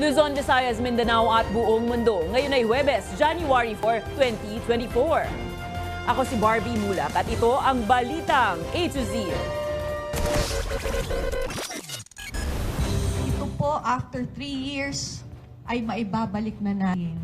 Luzon, Visayas, Mindanao at buong mundo. Ngayon ay Huwebes, January 4, 2024. Ako si Barbie Mulak at ito ang Balitang A to Z. Ito po, after 3 years, ay maibabalik na natin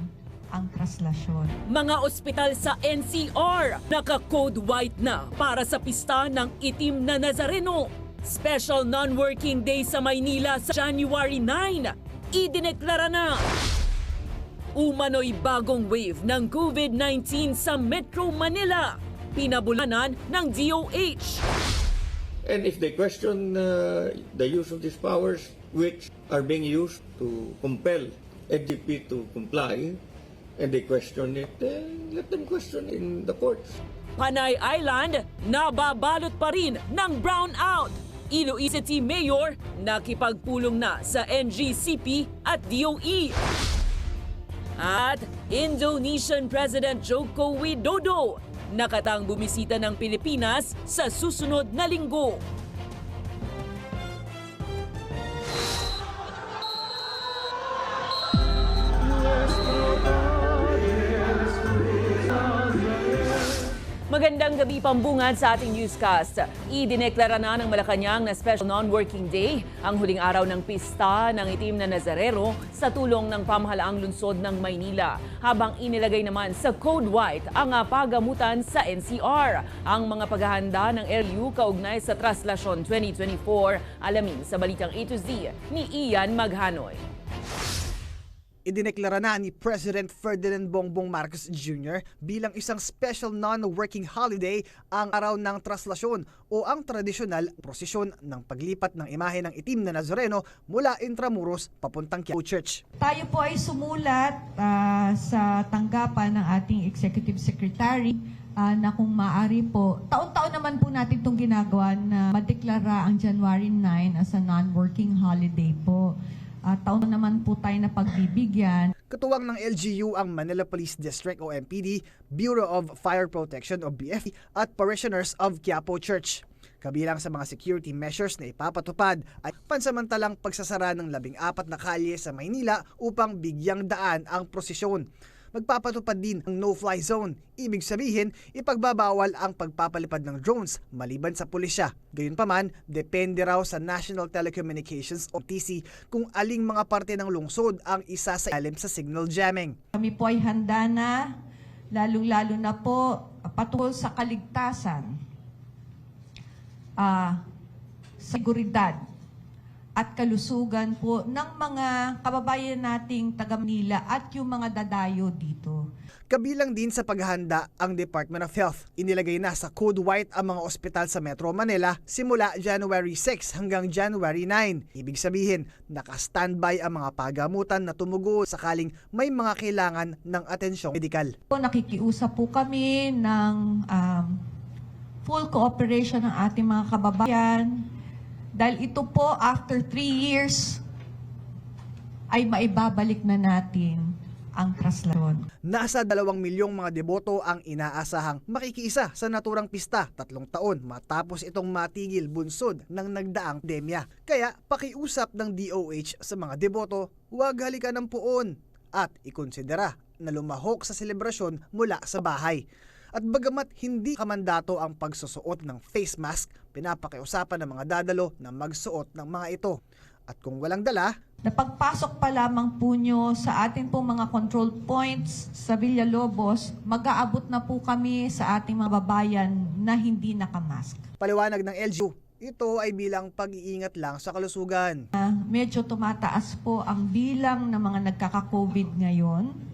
ang traslasyon. Mga ospital sa NCR, naka-code white na para sa pista ng itim na Nazareno. Special non-working day sa Maynila sa January 9. Idineklara na. Umano'y bagong wave ng COVID-19 sa Metro Manila. Pinabulanan ng DOH. And if they question the use of these powers, which are being used to compel NGP to comply, and they question it, let them question in the courts. Panay Island, nababalot pa rin ng brownout. Iloilo City Mayor, nakipagpulong na sa NGCP at DOE. At Indonesian President Joko Widodo, nakatang bumisita ng Pilipinas sa susunod na linggo. Magandang gabi pambungad sa ating newscast. Idineklara na ng Malacanang na Special Non-Working Day ang huling araw ng pista ng itim na Nazareno sa tulong ng pamahalaang lungsod ng Maynila. Habang inilagay naman sa Code White ang pagamutan sa NCR. Ang mga paghahanda ng LU kaugnay sa Traslasyon 2024, alamin sa Balitang A to Z ni Ian Maghanoy. Idineklara na ni President Ferdinand Bongbong Marcos Jr. bilang isang special non-working holiday ang araw ng traslasyon o ang tradisyonal prosesyon ng paglipat ng imahe ng itim na Nazareno mula Intramuros papuntang Quiapo Church. Tayo po ay sumulat sa tanggapan ng ating Executive Secretary na kung maaari po, taon-taon naman po natin itong ginagawa na madeklara ang January 9 as a non-working holiday po. Taon naman po tayo na pagbibigyan. Katuwang ng LGU ang Manila Police District o MPD, Bureau of Fire Protection o BFP at parishioners of Quiapo Church. Kabilang sa mga security measures na ipapatupad ay pansamantalang pagsasara ng 14 na kalye sa Maynila upang bigyang daan ang prosesyon. Magpapatupad din ang no-fly zone. Ibig sabihin, ipagbabawal ang pagpapalipad ng drones maliban sa pulisya. Gayunpaman, depende raw sa National Telecommunications o TC kung aling mga parte ng lungsod ang isa sa ilalim sa signal jamming. Kami po ay handa na, lalong-lalo na po patungkol sa kaligtasan, seguridad, at kalusugan po ng mga kababayan nating taga Manila at yung mga dadayo dito. Kabilang din sa paghahanda ang Department of Health. Inilagay na sa Code White ang mga ospital sa Metro Manila simula January 6 hanggang January 9. Ibig sabihin, naka-standby ang mga pagamutan na tumugo sakaling may mga kailangan ng atensyong medikal. Nakikiusap po kami ng full cooperation ng ating mga kababayan. Dahil ito po, after 3 years, ay maibabalik na natin ang traslasyon. Nasa 2 milyong mga deboto ang inaasahang makikiisa sa naturang pista 3 taon matapos itong matigil bunsod ng nagdaang pandemya. Kaya pakiusap ng DOH sa mga deboto, huwag halikan ng puon at ikonsidera na lumahok sa selebrasyon mula sa bahay. At bagamat hindi kamandato ang pagsusuot ng face mask, pinapakiusapan ng mga dadalo na magsuot ng mga ito. At kung walang dala, Na pagpasok pa lamang po nyo sa ating pong mga control points sa Villalobos, mag-aabot na po kami sa ating mga babayan na hindi nakamask. paliwanag ng LGU, ito ay bilang pag-iingat lang sa kalusugan. Medyo tumataas po ang bilang ng mga nagkaka-COVID ngayon.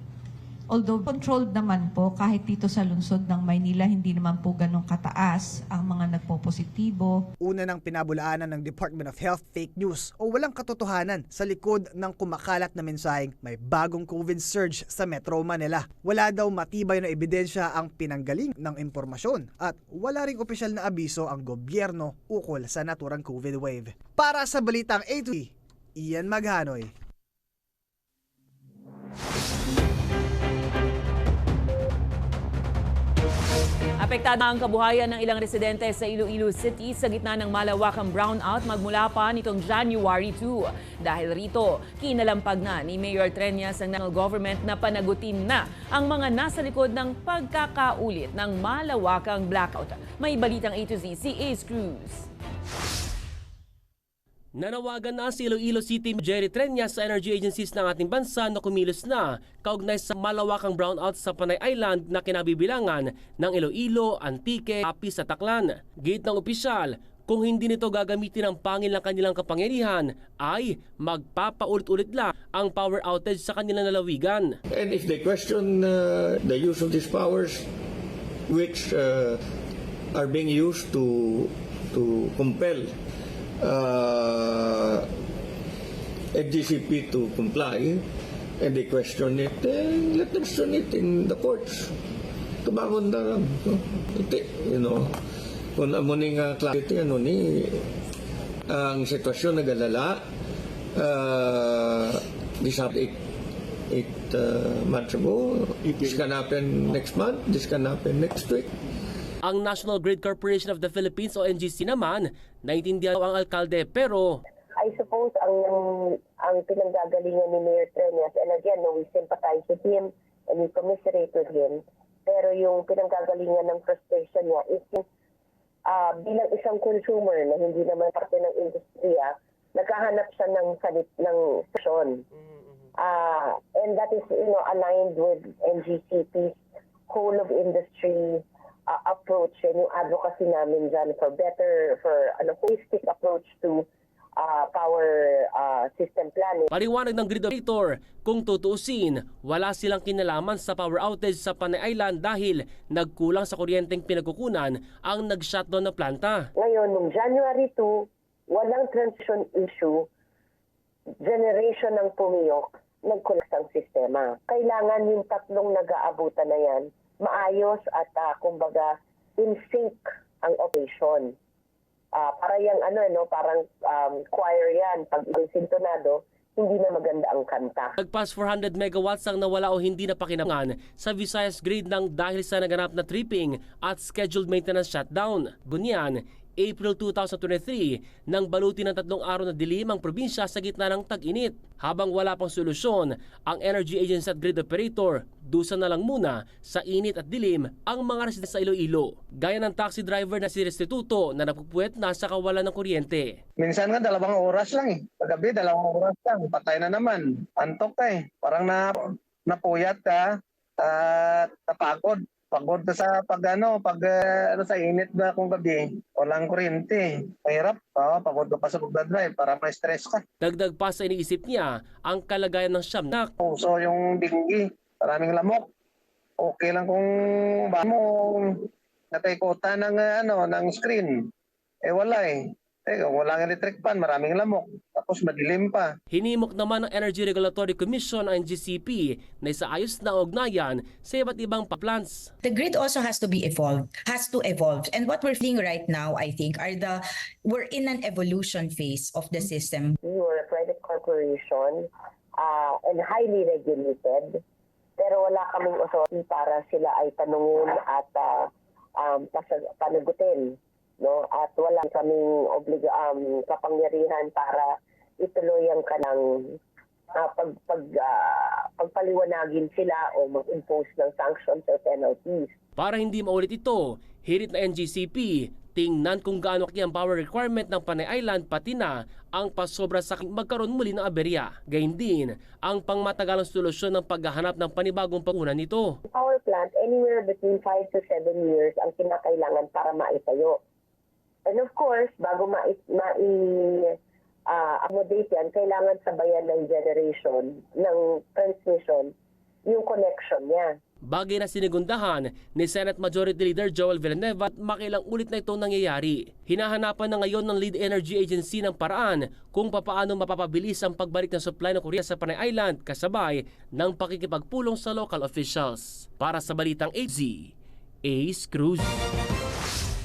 Although controlled naman po, kahit dito sa lungsod ng Maynila, hindi naman po ganun kataas ang mga nagpo-positibo. Una ng pinabulaanan ng Department of Health fake news o walang katotohanan sa likod ng kumakalat na mensaheng may bagong COVID surge sa Metro Manila. Wala daw matibay na ebidensya ang pinanggaling ng impormasyon at wala ring opisyal na abiso ang gobyerno ukol sa naturang COVID wave. Para sa Balitang A to Z, Ian Maghanoy. Apektado ang kabuhayan ng ilang residente sa Iloilo City sa gitna ng malawakang brownout magmula pa nitong January 2. Dahil rito, kinalampag na ni Mayor Treñas ang national government na panagutin na ang mga nasa likod ng pagkakaulit ng malawakang blackout. May balitang A to Z si Ace Cruz. Nanawagan na si Iloilo City Jerry Treñas sa energy agencies ng ating bansa na kumilos na kaugnay sa malawakang brownout sa Panay Island na kinabibilangan ng Iloilo, Antique, Apis at Taclan. Gate ng opisyal, kung hindi nito gagamitin ang pangil ng kanilang kapangyarihan ay magpapaulit-ulit lang ang power outage sa kanilang lalawigan. And if they question the use of these powers, which are being used to compel NGCP to comply, and they question it, let them question it in the courts. Tumangon na lang. Kung amuning clarity, ang sitwasyon nagalala, this happened 8 months ago. This can happen next month. This can happen next week. Ang National Grid Corporation of the Philippines o NGC naman, naintindihan ang alkalde pero I suppose ang pinanggagalingan ni Mayor Treñas, and again, we sympathize with him and we commiserate with him, pero yung pinanggagalingan ng frustration niya is bilang isang consumer na hindi naman parte ng industriya, naghahanap siya ng station. And that is aligned with NGCP's whole of industry approach and yung advocacy namin dyan for holistic approach to power system planning. paliwanag ng grid operator, kung tutuusin, wala silang kinalaman sa power outage sa Panay Island dahil nagkulang sa kuryenteng pinagkukunan ang nag-shutdown na planta. Ngayon, noong January 2, walang transition issue, generation ng pumiyok, nag-collapse ang sistema. Kailangan yung tatlong nag-aabutan na yan maayos at kumbaga in sync ang operation. Para yung parang choir yan, pag sintonado, hindi na maganda ang kanta. Nagpas 400 megawatts ang nawala o hindi napakinabang sa Visayas Grid ng dahil sa naganap na tripping at scheduled maintenance shutdown. Gunyan, April 2023 nang baluti ng 3 araw na dilim ang probinsya sa gitna ng tag-init. Habang wala pang solusyon, ang Energy Agency at Grid Operator, dusa na lang muna sa init at dilim ang mga residente sa Iloilo. Gaya ng taxi driver na si Restituto na napupuwet na sa kawalan ng kuryente. Minsan nga 2 oras lang eh. Paggabi 2 oras lang. Patay na naman. Antok ka eh. Parang napuyat ka at napagod. Pagod ka sa sa init ba kung gabi, walang kuryente. Mahirap. Pagod ka pa sa pagdadrive para ma-stress ka. Dagdag pa sa iniisip niya ang kalagayan ng siyam na So yung dinggi, maraming lamok. Okay lang kung ba mo nataikutan ng screen. Wala eh. Walang electric fan, maraming lamok. Tapos madilim pa. Hinimok naman ng Energy Regulatory Commission ang NGCP na isaayos na ugnayan sa iba't ibang plants. The grid also has to evolve. And what we're feeling right now, I think, we're in an evolution phase of the system. We were a private corporation and highly regulated, pero wala kaming authority para sila ay tanungin at panagutin. No, at wala kaming kapangyarihan para ituloy ang kanang pagpaliwanagin sila o mag-impose ng sanctions or penalties. Para hindi maulit ito, hirit na NGCP, tingnan kung gaano ang power requirement ng Panay Island pati na ang pasobra sa magkaroon muli ng aberya. Gayun din ang pangmatagalang solusyon ng paghahanap ng panibagong pangunan nito. Power plant, anywhere between 5 to 7 years ang kinakailangan para maitayo. And of course, bago accommodate yan, kailangan sabayan ng generation, ng transmission, yung connection niya. Bagay na sinigundahan ni Senate Majority Leader Joel Villanueva at makilang ulit na itong nangyayari. Hinahanapan na ngayon ng Lead Energy Agency ng paraan kung papaano mapapabilis ang pagbalik ng supply ng kuryente sa Panay Island kasabay ng pakikipagpulong sa local officials. Para sa Balitang AZ, Ace Cruz.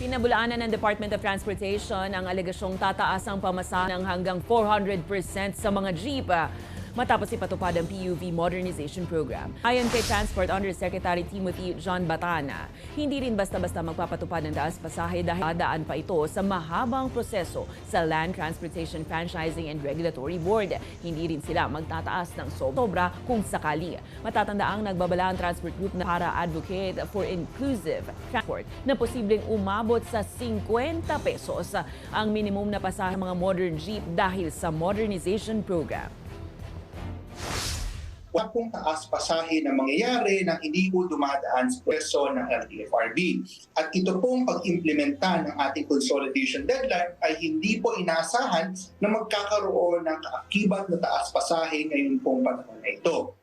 Pinabulaanan ng Department of Transportation ang alegasyong tataas ang pamasahe ng hanggang 400% sa mga jeep. matapos ipatupad ang PUV Modernization Program. Ayon kay Transport Undersecretary Timothy John Batana, hindi rin basta-basta magpapatupad ng taas pasahe dahil daan pa ito sa mahabang proseso sa Land Transportation Franchising and Regulatory Board. Hindi rin sila magtataas ng sobra kung sakali. Matatanda ang nagbabala ang Transport Group na para advocate for inclusive transport na posibleng umabot sa 50 pesos ang minimum na pasahe ng mga modern jeep dahil sa modernization program. Wala pong taas pasahe na mangyayari nang hindi po dumadaan sa proseso ng LTFRB. At ito pong pag-implementa ng ating consolidation deadline ay hindi po inaasahan na magkakaroon ng kaakibat na taas pasahe ngayon pong panahon na ito.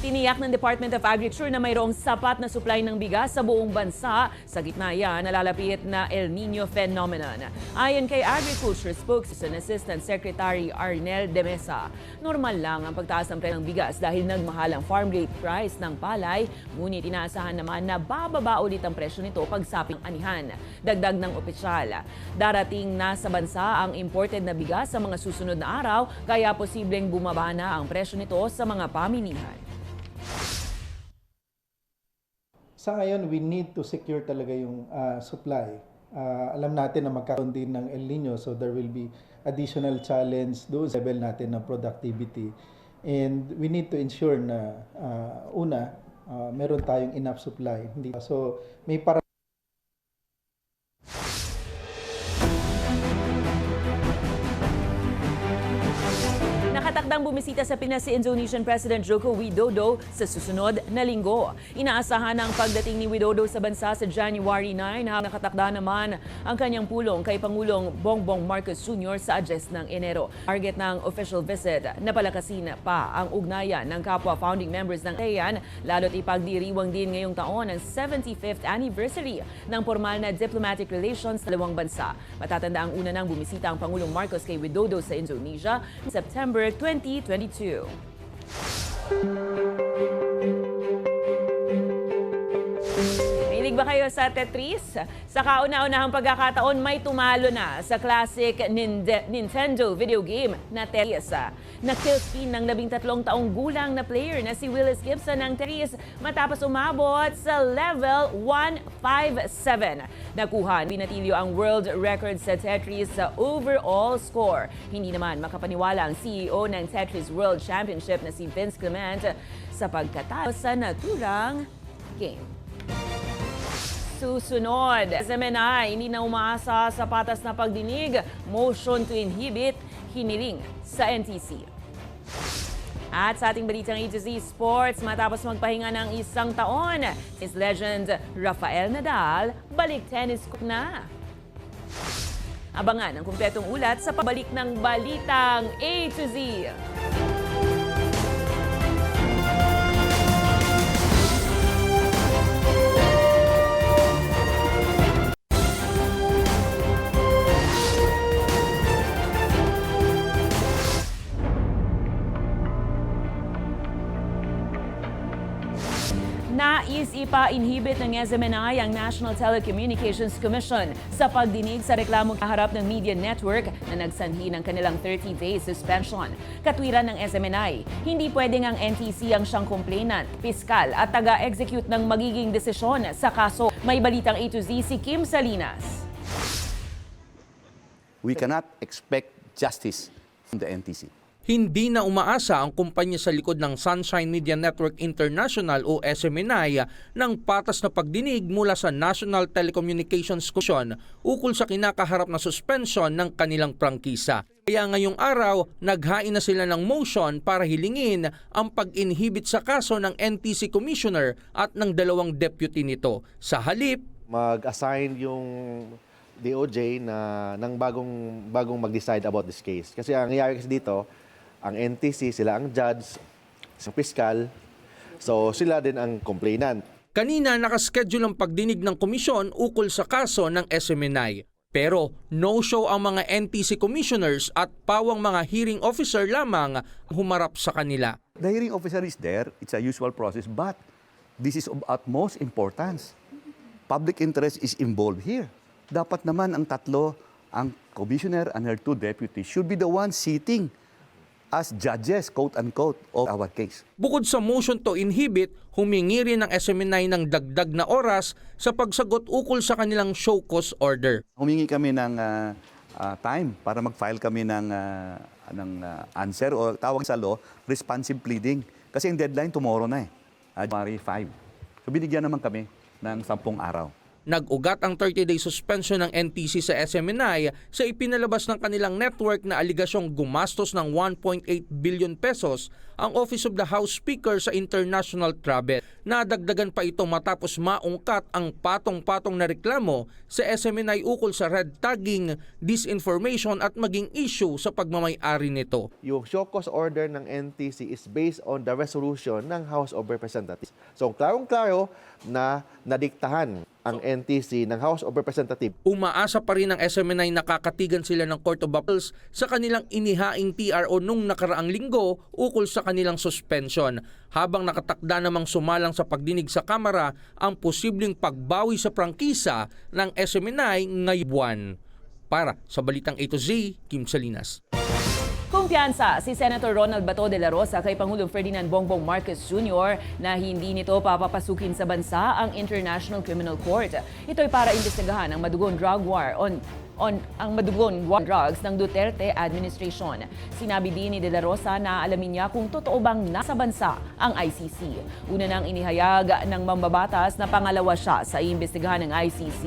Tiniyak ng Department of Agriculture na mayroong sapat na supply ng bigas sa buong bansa sa gitna yan nalalapit na El Nino phenomenon. Ayon kay Agriculture Spokesperson Assistant Secretary Arnel de Mesa, normal lang ang pagtaas ng presyo ng bigas dahil nagmahal ang farm gate price ng palay, ngunit inaasahan naman na bababa ulit ang presyo nito pagsapit ng anihan. Dagdag ng opisyal, darating na sa bansa ang imported na bigas sa mga susunod na araw, kaya posibleng bumaba na ang presyo nito sa mga pamilihan. Sa ngayon, we need to secure talaga yung supply. Alam natin na magkakaroon din ng El Nino, so there will be additional challenge doon sa level natin ng productivity. And we need to ensure na meron tayong enough supply. So may para Nakatakdang bumisita sa Pinas si Indonesian President Joko Widodo sa susunod na linggo. Inaasahan ang pagdating ni Widodo sa bansa sa January 9 habang nakatakda naman ang kanyang pulong kay Pangulong Bongbong Marcos Jr. sa Adyes ng Enero. Target ng official visit na palakasin pa ang ugnayan ng kapwa founding members ng ASEAN, lalo't ipagdiriwang din ngayong taon ang 75th anniversary ng formal na diplomatic relations sa dalawang bansa. Matatanda ang una nang bumisita ang Pangulong Marcos kay Widodo sa Indonesia noong September 2022. Mahilig ba kayo sa Tetris? Sa kauna-unahang pagkakataon, may tumalo na sa classic Nintendo video game na Tetris. Na-kill spin ng 13 taong gulang na player na si Willis Gibson ng Tetris matapos umabot sa level 157. Nakuha, binatilyo ang world record sa Tetris sa overall score. Hindi naman makapaniwala ang CEO ng Tetris World Championship na si Vince Clement sa pagkatalo sa naturang game. Susunod, SMNI hindi na umaasa sa patas na pagdinig, motion to inhibit, hiniling sa NTC. At sa ating balitang A to Z Sports, matapos magpahinga ng isang taon, is legend Rafael Nadal balik tennis court na. Abangan ang kumpletong ulat sa pabalik ng balitang A to Z. Nais ipa-inhibit ng SMNI ang National Telecommunications Commission sa pagdinig sa reklamong kaharap ng media network na nagsanhi ng kanilang 30-day suspension. Katwiran ng SMNI, hindi pwedeng ang NTC ang siyang complainant, piskal at taga-execute ng magiging desisyon sa kaso. May balitang A to Z si Kim Salinas. We cannot expect justice from the NTC. Hindi na umaasa ang kumpanya sa likod ng Sunshine Media Network International o SMNI ng patas na pagdinig mula sa National Telecommunications Commission ukol sa kinakaharap na suspension ng kanilang prangkisa. Kaya ngayong araw, naghain na sila ng motion para hilingin ang pag-inhibit sa kaso ng NTC Commissioner at ng dalawang deputy nito. Sa halip, Mag-assign yung DOJ ng bagong mag-decide about this case. Kasi ang nangyayari kasi dito, ang NTC, sila ang judge, sa piskal, so sila din ang complainant. kanina nakaschedule ang pagdinig ng komisyon ukol sa kaso ng SMNI. Pero no-show ang mga NTC commissioners at pawang mga hearing officer lamang humarap sa kanila. The hearing officer is there, it's a usual process, but this is of utmost importance. Public interest is involved here. Dapat naman ang tatlo, ang commissioner and her two deputies, should be the ones sitting as judges, quote-unquote, of our case. Bukod sa motion to inhibit, humingi rin ng SMNI ng dagdag na oras sa pagsagot ukol sa kanilang show cause order. Humingi kami ng time para mag-file kami ng answer o tawag sa law, responsive pleading. Kasi yung deadline tomorrow na January 5. So binigyan naman kami ng 10 araw. Nag-ugat ang 30-day suspension ng NTC sa SMNI sa ipinalabas ng kanilang network na aligasyong gumastos ng 1.8 billion pesos ang Office of the House Speaker sa international travel. Nadagdagan pa ito matapos maungkat ang patong-patong na reklamo sa SMNI ukol sa red tagging, disinformation at maging issue sa pagmamay-ari nito. Yung show cause order ng NTC is based on the resolution ng House of Representatives. So klarong-klaro na nadiktahan ang NTC ng House of Representatives. Umaasa pa rin ng SMNI na kakatigan sila ng Court of Appeals sa kanilang inihaing TRO nung nakaraang linggo ukol sa kanilang suspension, habang nakatakda namang sumalang sa pagdinig sa Kamara ang posibleng pagbawi sa prangkisa ng SMNI ngayong buwan. Para sa Balitang A to Z, Kim Salinas. Kumpiyansa si Senator Ronald Bato de la Rosa kay Pangulong Ferdinand Bongbong Marcos Jr. na hindi nito papapasukin sa bansa ang International Criminal Court. Ito'y para imbestigahan ang madugong drug war ang madugong war drugs ng Duterte administration. Sinabi din ni De La Rosa na alamin niya kung totoo bang nasa bansa ang ICC. Una nang inihayag ng mambabatas na pangalawa siya sa iimbestigahan ng ICC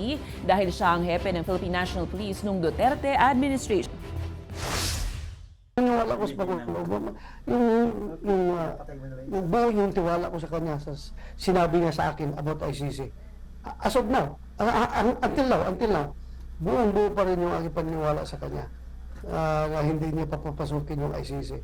dahil siya ang hepe ng Philippine National Police nung Duterte administration. Wala ko sa Pangulong. Yung buo yung tiwala ko sa kanya sa sinabi niya sa akin about ICC. As of now, until now, buo pa rin yung aking paniniwala sa kanya na hindi niya papapasukin yung ICC.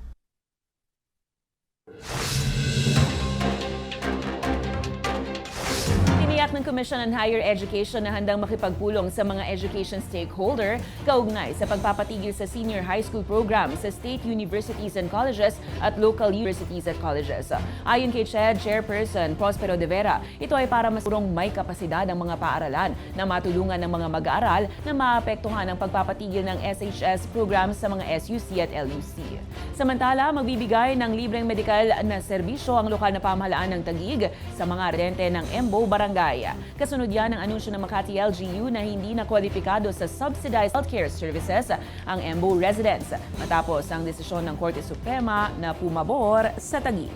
Tiniyak ng Commission on Higher Education na handang makipagpulong sa mga education stakeholder kaugnay sa pagpapatigil sa senior high school program sa state universities and colleges at local universities at colleges. Ayon kay CHED Chairperson Prospero de Vera, ito ay para masurong may kapasidad ang mga paaralan na matulungan ng mga mag-aaral na maapektuhan ang pagpapatigil ng SHS program sa mga SUC at LUC. Samantala, magbibigay ng libreng medikal na serbisyo ang lokal na pamahalaan ng Taguig sa mga residente ng Embo Barangay. Kasunod yan ang anunsyo ng Makati LGU na hindi na kwalipikado sa subsidized healthcare services ang Embo residents matapos ang desisyon ng Korte Suprema na pumabor sa Taguig.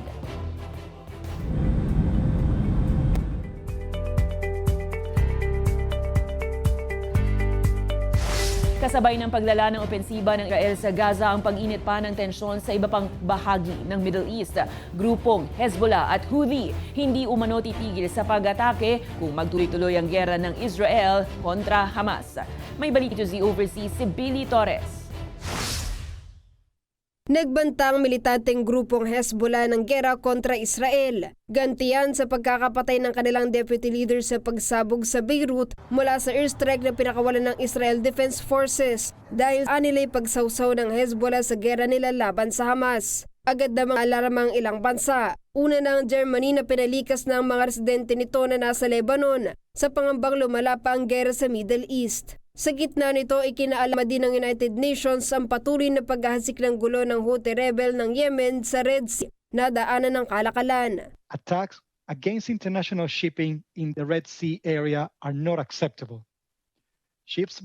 Kasabay ng paglala ng opensiba ng Israel sa Gaza ang pag-init pa ng tensyon sa iba pang bahagi ng Middle East. Grupong Hezbollah at Houthi hindi umano titigil sa pag-atake kung magtuloy-tuloy ang giyera ng Israel kontra Hamas. May balita si Overseas si Billy Torres. Nagbanta ang militanteng grupong Hezbollah ng gera kontra Israel. Gantiyan sa pagkakapatay ng kanilang deputy leader sa pagsabog sa Beirut mula sa airstrike na pinakawalan ng Israel Defense Forces dahil anila'y pagsawsaw ng Hezbollah sa gera nila laban sa Hamas. Agad namang alarma ang ilang bansa. Una na ang Germany na pinalikas na ang mga residente nito na nasa Lebanon sa pangambang lumala pa ang gera sa Middle East. Sa gitna nito, ikinaalama din ng United Nations ang patuloy na paghahasik ng gulo ng Houthi rebel ng Yemen sa Red Sea na daanan ng kalakalan. Attacks against international shipping in the Red Sea area are not acceptable. Ships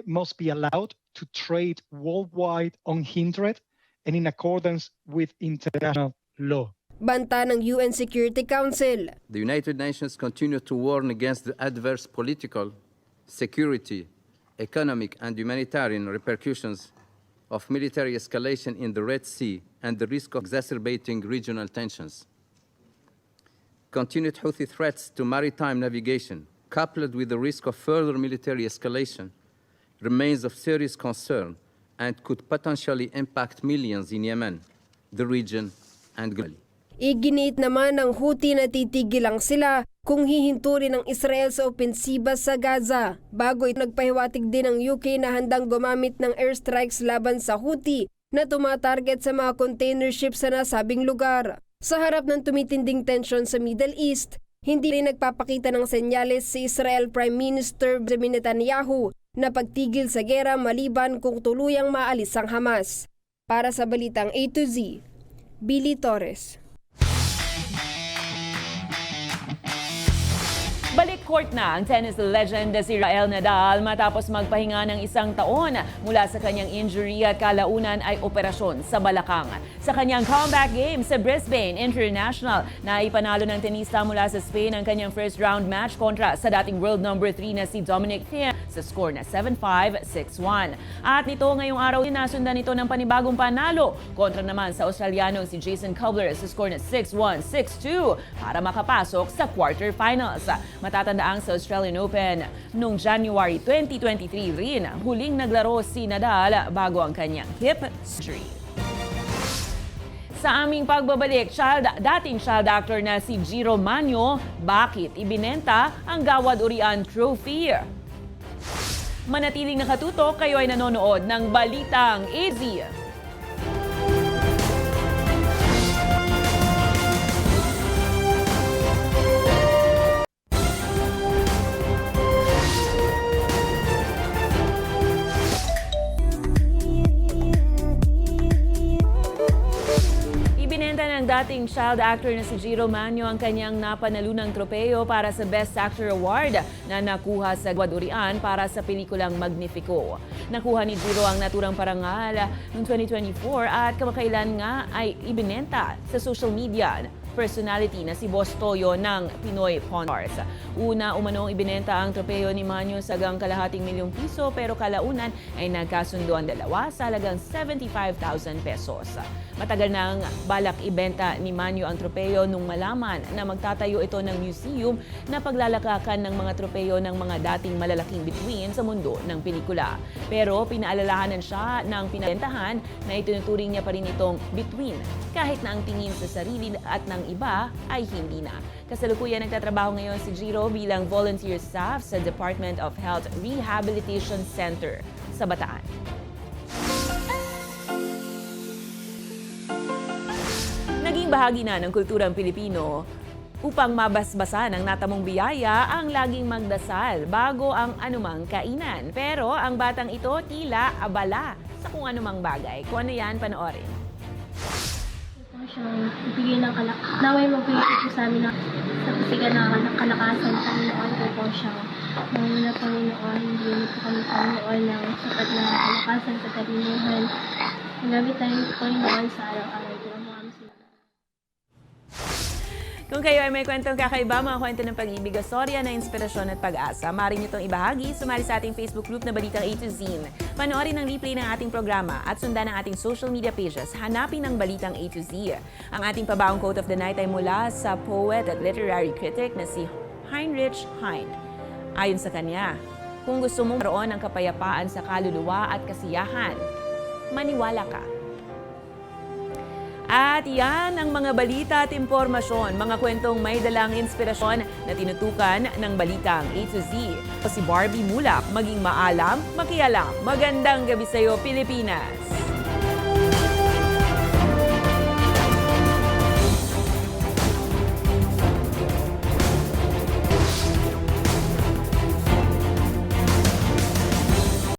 must be allowed to trade worldwide unhindered and in accordance with international law. Banta ng UN Security Council. The United Nations continue to warn against the adverse political, security, economic and humanitarian repercussions of military escalation in the Red Sea and the risk of exacerbating regional tensions. Continued Houthi threats to maritime navigation, coupled with the risk of further military escalation, remains of serious concern and could potentially impact millions in Yemen, the region, and globally. Iginit naman ng Houthi na titigil lang sila kung hihinturin ng Israel sa opensiba sa Gaza. Bago ito, nagpahiwatig din ng UK na handang gumamit ng airstrikes laban sa Houthi na tumatarget sa mga container ships sa nasabing lugar. Sa harap ng tumitinding tensyon sa Middle East, hindi rin nagpapakita ng senyales si Israel Prime Minister Benjamin Netanyahu na pagtigil sa gera maliban kung tuluyang maalis ang Hamas. Para sa Balitang A to Z, Billy Torres. Balik court na ang tennis legend si Rafael Nadal matapos magpahinga ng 1 taon mula sa kanyang injury at kalaunan ay operasyon sa balakang. Sa kanyang comeback game sa Brisbane International, na ipanalo ng tenista mula sa Spain ang kanyang first round match kontra sa dating world number 3 na si Dominic Thiem sa score na 7-5, 6-1. At nito ngayong araw, nasundan ito ng panibagong panalo kontra naman sa Australianong si Jason Kubler sa score na 6-1, 6-2 para makapasok sa quarterfinals. Matatandaang sa Australian Open noong January 2023 rin, huling naglaro si Nadal bago ang kanyang hip surgery. Sa aming pagbabalik, dating child actor na si Jiro Manyo, bakit ibinenta ang Gawad Urian Trophy? Manatiling nakatutok, kayo ay nanonood ng Balitang AZ. Ng dating child actor na si Jiro Manyo ang kanyang napanalunang tropeyo para sa Best Actor Award na nakuha sa Gawad Urian para sa pelikulang Magnifico. Nakuha ni Jiro ang naturang parangal noong 2024 at kamakailan nga ay ibinenta sa social media personality na si Boss Toyo ng Pinoy Pawn Stars. Una umanong ibinenta ang tropeyo ni Manyo sa hanggang ₱250,000 pero kalaunan ay nagkasundo ang dalawa sa halagang 75,000 pesos. Matagal nang balak ibenta ni Manyo ang tropeyo nung malaman na magtatayo ito ng museum na paglalakakan ng mga tropeyo ng mga dating malalaking bituin sa mundo ng pelikula. Pero pinaalalahanan siya ng pinabentahan na itinuturing niya pa rin itong bituin kahit na ang tingin sa sarili at ng iba ay hindi na. Kasalukuyan nagtatrabaho ngayon si Jiro bilang volunteer staff sa Department of Health Rehabilitation Center sa Bataan. Naging bahagi na ng kulturang Pilipino upang mabasbasan ang natamong biyaya ang laging magdasal bago ang anumang kainan. Pero ang batang ito tila abala sa kung anumang bagay. Kung ano yan, panoorin. Siyang ibigay ng naway magbigay po sa amin ng sa kasigan ng kalakasan ng Panginoon ko po siyang mga Panginoon, hindi po kami Panginoon ng sapat na kalakasan sa kalimuhan. Magamit tayo po Panginoon sa araw-araw. Kung kayo ay may kwentong kakaiba, mga kwento ng pag-ibig, storya na inspirasyon at pag-asa, maaari nyo itong ibahagi, sumali sa ating Facebook group na Balitang A to Z. Panoorin ang replay ng ating programa at sundan ang ating social media pages. Hanapin ang Balitang A to Z. Ang ating pabaong quote of the night ay mula sa poet at literary critic na si Heinrich Heine. Ayon sa kanya, kung gusto mong maroon ng kapayapaan sa kaluluwa at kasiyahan, maniwala ka. At yan ang mga balita at impormasyon, mga kwentong may dalang inspirasyon na tinutukan ng Balitang A to Z. Si Barbie Mulak, maging maalam, makialam. Magandang gabi sa iyo, Pilipinas!